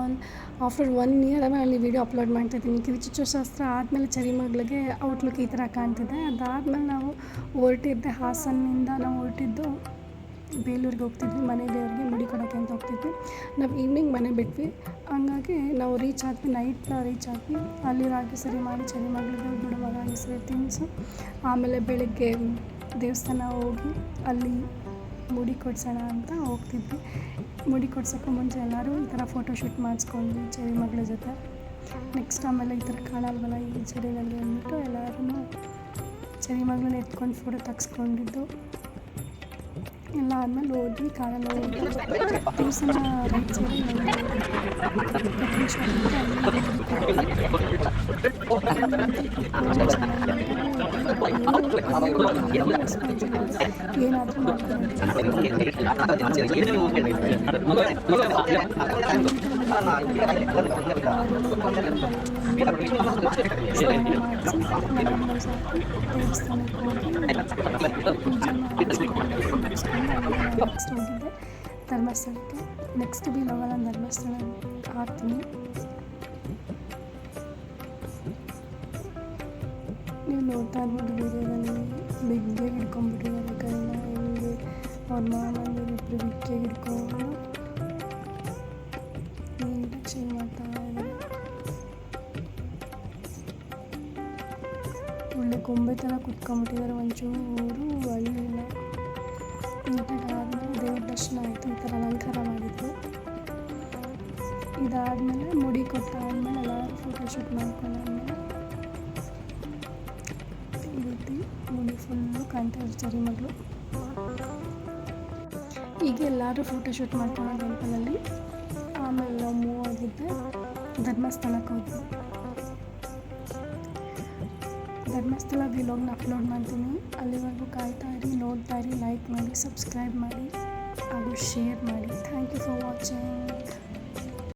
ನಾನು after 1 year ಆಮೇಲೆ ಅಲ್ಲಿ ವೀಡಿಯೋ ಅಪ್ಲೋಡ್ ಮಾಡ್ತಾಯಿದ್ದೀನಿ. ಕಿರುಚಿತ್ರಶಾಸ್ತ್ರ ಆದಮೇಲೆ ಚರಿಮಗಳಿಗೆ ಔಟ್ಲುಕ್ ಈ ಥರ ಕಾಣ್ತಿದೆ. ಅದಾದಮೇಲೆ ನಾವು ಹೊರಟಿದ್ದೆ ಹಾಸನ್ನಿಂದ ನಾವು ಹೊರಟಿದ್ದು ಬೇಲೂರಿಗೆ ಹೋಗ್ತಿದ್ವಿ, ಮನೆ ದೇವರಿಗೆ ಮುಡಿ ಕೊಡೋಕ್ಕೆ ಅಂತ ಹೋಗ್ತಿದ್ವಿ. ನಾವು ಈವ್ನಿಂಗ್ ಮನೆ ಬಿಟ್ವಿ, ಹಂಗಾಗಿ ನಾವು ರೀಚ್ ಆದ್ವಿ, ನೈಟ್ ರೀಚ್ ಆದ್ವಿ. ಅಲ್ಲಿ ರಾಗಿ ಸರಿ ಮಾಡಿ ಚರಿಮಗಳಿಗೆ ಬಿಡುವಾಗ ಹೆಸರು ತಿನ್ನಿಸು, ಆಮೇಲೆ ಬೆಳಗ್ಗೆ ದೇವಸ್ಥಾನ ಹೋಗಿ ಅಲ್ಲಿ ಮುಡಿ ಕೊಡ್ಸೋಣ ಅಂತ ಹೋಗ್ತಿದ್ವಿ. ಮುಡಿ ಕೊಡ್ಸೋಕ್ಕೂ ಮುಂಚೆ ಎಲ್ಲರೂ ಈ ಥರ ಫೋಟೋಶೂಟ್ ಮಾಡಿಸ್ಕೊಂಡ್ವಿ ಚರಿಮಗಳ ಜೊತೆ. ನೆಕ್ಸ್ಟ್ ಆಮೇಲೆ ಈ ಥರ ಕಾಣಲ್ವಲ್ಲ ಈ ಚಳಿಯಲ್ಲಿ ಅಂದ್ಬಿಟ್ಟು ಎಲ್ಲರೂ ಚರಿಮಗಳನ್ನ ಎತ್ಕೊಂಡು ಫೋಟೋ ತೆಗ್ಸ್ಕೊಂಡಿದ್ದು ಎಲ್ಲ ಆದಮೇಲೆ ಹೋದ್ವಿ. ಕಾರಲ್ಲಿ ಹೋಗಿ ದೇವಸ್ಥಾನ ರೈಟ್ ಸೈಡ್ ಏನಾದರೂ ನೆಕ್ಸ್ಟ್ ಹೋಗಿದ್ದೆ ಧರ್ಮಸ್ಥಳಕ್ಕೆ. ನೆಕ್ಸ್ಟ್ ಬಿಲೋಗ ನಾನು ಧರ್ಮಸ್ಥಳ ಹಾಕ್ತೀನಿ. ನೀವು ನೋಡ್ತಾ ಇರ್ಬೋದು ವಿಡಿಯೋದಲ್ಲಿ ಬಿಗ್ಗೆಗೆ ಹಿಡ್ಕೊಂಡ್ಬಿಟ್ಟಿದ್ದಾರೆ ಕೈನ, ಹಿಂಗೆ ಅವ್ರ ಮಾಮಂದಿರು ಇಬ್ಬರು ಬಿಗ್ಗೆಗೆ ಹಿಡ್ಕೊಂಡು ನೀಟಾಗಿ ಶೇವ್ ಮಾಡ್ತಾ ಇದ್ದಾರೆ. ಒಳ್ಳೆ ಗೊಂಬೆ ಥರ ಕುತ್ಕೊಂಡ್ಬಿಟ್ಟಿದ್ದಾರೆ, ಒಂಚೂರು ಅಲ್ಲಿಲ್ಲ. ನೀಟಾಗಿ ಆದಮೇಲೆ ದೇವ್ರ ದರ್ಶನ ಆಯಿತು, ಈ ಥರ ಅಲಂಕಾರ ಮಾಡಿದ್ರು. ಇದಾದಮೇಲೆ ಮುಡಿ ಕೊಟ್ಟಾದ್ಮೇಲೆ ಎಲ್ಲರೂ ಫೋಟೋಶೂಟ್ ಮಾಡ್ಕೊಂಡಾದ್ಮೇಲೆ ಈ ರೀತಿ ಮುಡಿ ಫುಲ್ಲು ಕಾಣ್ತಾ ಇದ್ರು ಚರಿಮಗಳು. ಹೀಗೆ ಎಲ್ಲರೂ ಫೋಟೋಶೂಟ್ ಮಾಡ್ಕೊಂಡು ಟೆಂಪಲಲ್ಲಿ. ಆಮೇಲೆ ನಾವು ಮೂವ್ ಆಗಿದ್ದೆ ಧರ್ಮಸ್ಥಳಕ್ಕೆ ಹೋದ್ವಿ. ಧರ್ಮಸ್ಥಳ ವ್ಲಾಗ್ನ ಅಪ್ಲೋಡ್ ಮಾಡ್ತೀನಿ, ಅಲ್ಲಿವರೆಗೂ ಕಾಯ್ತಾ ಇರಿ, ನೋಡ್ತಾ ಇರಿ, ಲೈಕ್ ಮಾಡಿ, ಸಬ್ಸ್ಕ್ರೈಬ್ ಮಾಡಿ ಹಾಗೂ ಶೇರ್ ಮಾಡಿ. Thank you for watching.